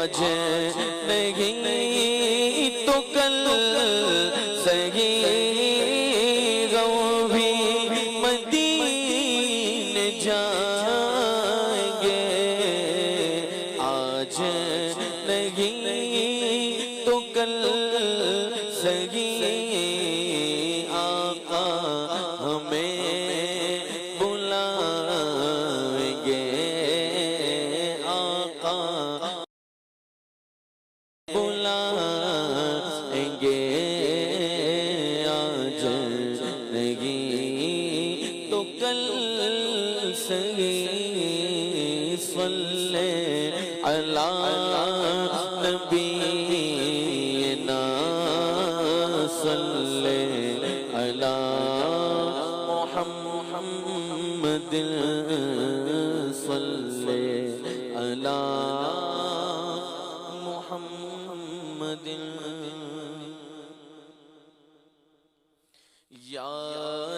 آج نہیں تو کل سہی غم بھی مدینے جائیں گے آج نہیں تو کل سہی آقا ہمیں بلائیں گے آقا بلائیں گے آج نہیں تو کل سہی صلی علی نبینا صلی علی محمد صلی علی محمد یا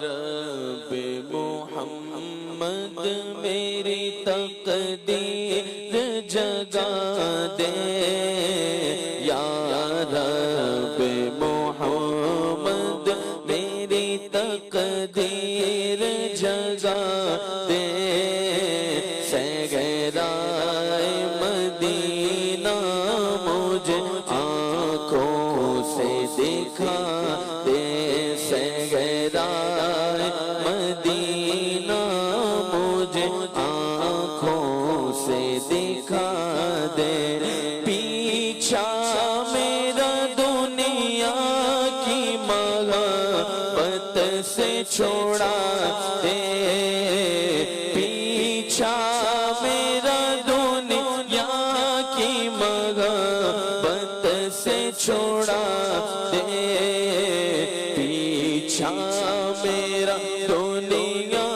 رب محمد میری تقدیر جگا دے یا رب محمد میری تقدیر جگا دے صحرائے مدینہ مجھے آنکھوں سے دکھا دے صحرائے مدینہ مجھے آنکھوں سے دکھا دے پیچھا میرا دنیا کی محبت سے چھوڑا دے پیچھا میرا دنیا کی محبت سے چھوڑا دے پیچھا میرا دنیا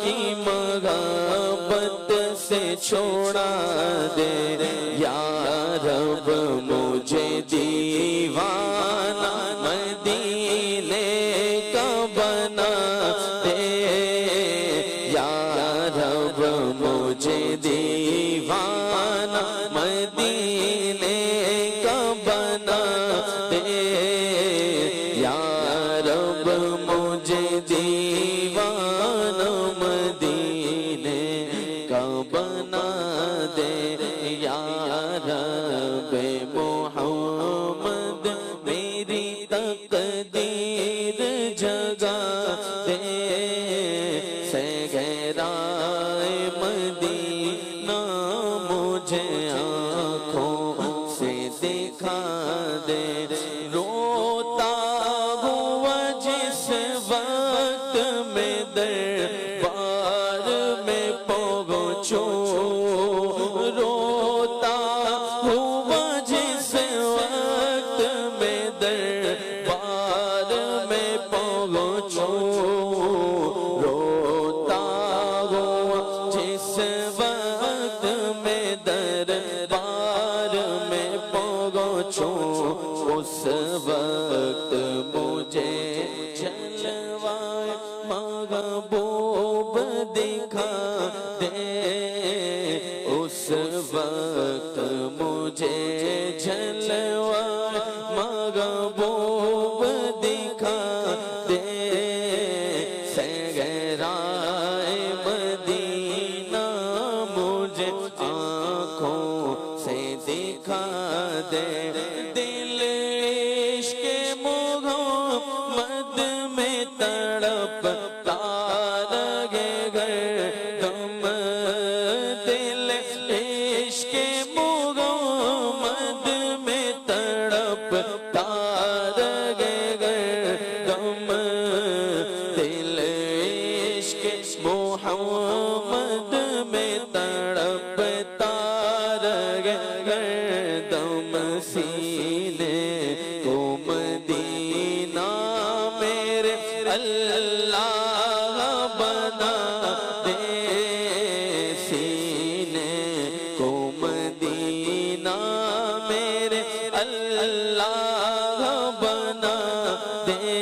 کی محبت سے چھوڑا دے یا رب مجھے دیوانہ مدینے کا بنا دے یا رب مجھے دیوانہ مدینے کا بنا دے یا رب مجھے دیوانہ مدینے کا بنا دے یا رب محمد میری تقدیر جگا دے صحرائے مدینہ مجھے آنکھوں سے دکھا دے روتا ہوا جس وقت میں دربار میں پہنچوں روتا ہوا جس وقت میں دربار میں پہنچوں روتا ہوا جس وقت میں دربار میں پہنچوں اس وقت مجھے جلوائے محبوب دکھا دے اس وقت مجھے جلوائے محبوب دکھا دے صحرائے مدینہ مجھے آنکھوں سے دکھا دے دل عشق محمد میں تڑپتا رہے گردم دل عشق محمد میں تڑپتا رہے گردم دل عشق محمد میں تڑپتا رہے گردم سینے کو مدینہ میرے اللہ بنا دے سینے کو مدینہ میرے اللہ بنا دے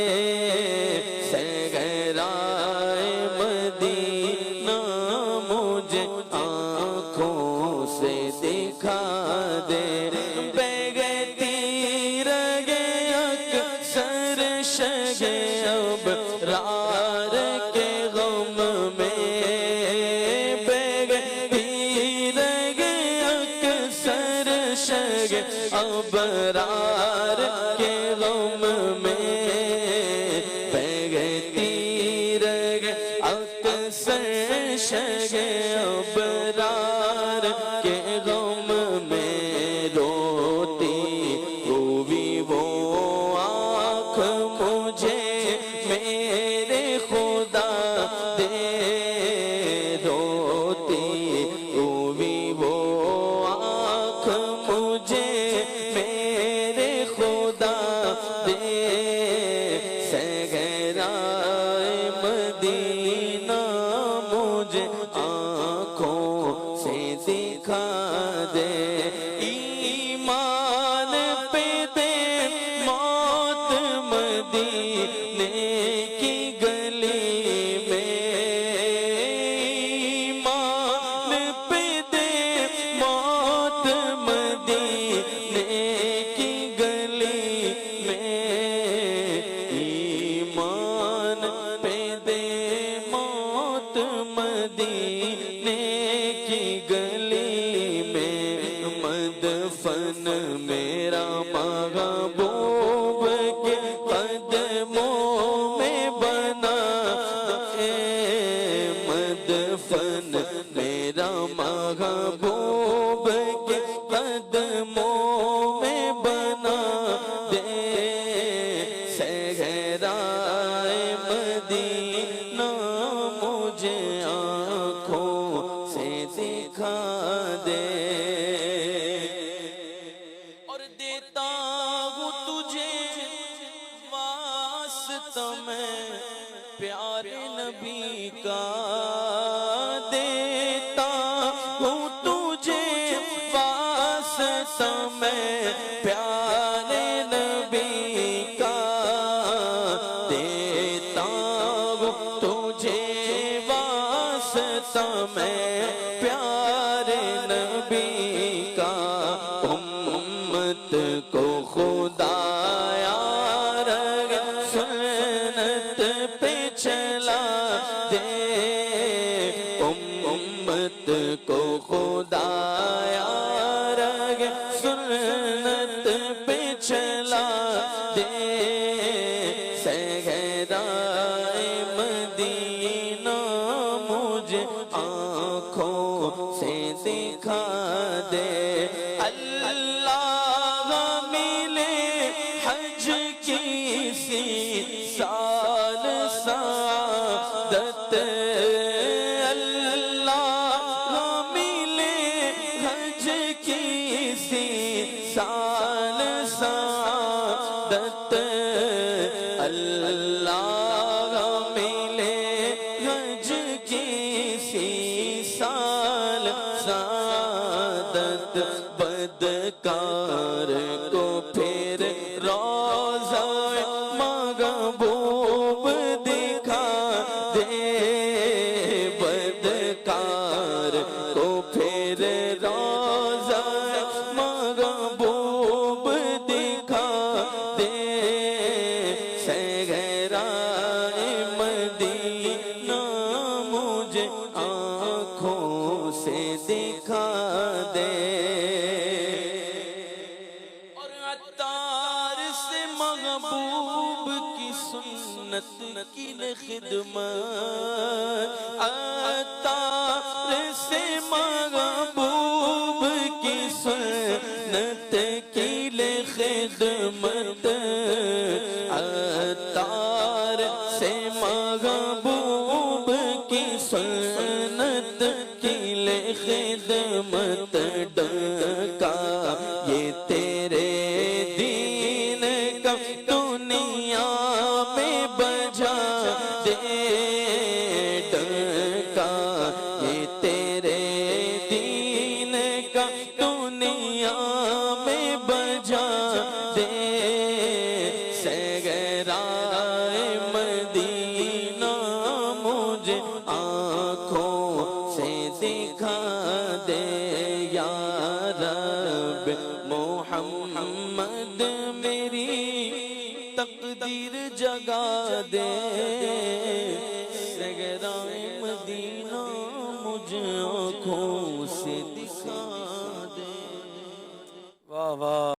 صحرائے مدینہ مجھے آنکھوں سے دکھا دے شگ ابرار کے غم میں بہتی رہے اکثر شگ ابرار کے غم میں روتی ہوئی وہ آنکھ مجھے میرے خدا دے روتی ہوئی وہ آنکھ مجھے میرے خدا دے صحرائے مدینہ مجھے آنکھوں سے دکھا دے ایمان پہ دے موت مدینے کی گلی میں ایمان پہ دے موت مدینے کی گلی میں ایمان پہ دے موت مدینے کی گلی میں مدفن میرا محبوب کے قدموں میں بنا دے مدفن میرا محبوب کے قدموں میں بنا دے صحرائے مدینہ مجھے آنکھوں سے دکھا دے اور دیتا ہوں تجھے واسطہ میں پیارے نبی کا دیتا ہوں تجھے واسطہ میں پیارے نبی کا دیتا ہوں تجھے واسطہ میں پیارے نبی کا امت کو خدایا رگ سنت پہ چلا دے امت کو خدایا رگ سنت پہ چلا دے صحرائے مدینہ مجھے آنکھوں سے دکھا دے اللہ ملے حج کسی سال سعادت اللہ ملے حج کسی سال سعادت اللہ ملے حج کسی سال سعادت بدکار کو پھر روضہ محبوب دکھا دے بدکار کو پھر روضہ محبوب دکھا دے صحرائے مدینہ مجھے آنکھوں سے دکھا دے اور عطار سے محبوب کی سنت کی خدمت عطار سے محبوب کی سنت کی خدمت عطار سے محبوب کی سنت کی خدمت ڈکا یہ تیرے دین کا دنیا میں بجا دے ڈکا یہ تیرے دین کا دنیا میں بجا دے صحرائے مدینہ مجھے آنکھوں سے دکھا دے یا رب محمد میری تقدیر جگا دے صحرائے مدینہ مجھے آنکھوں سے دکھا دے واہ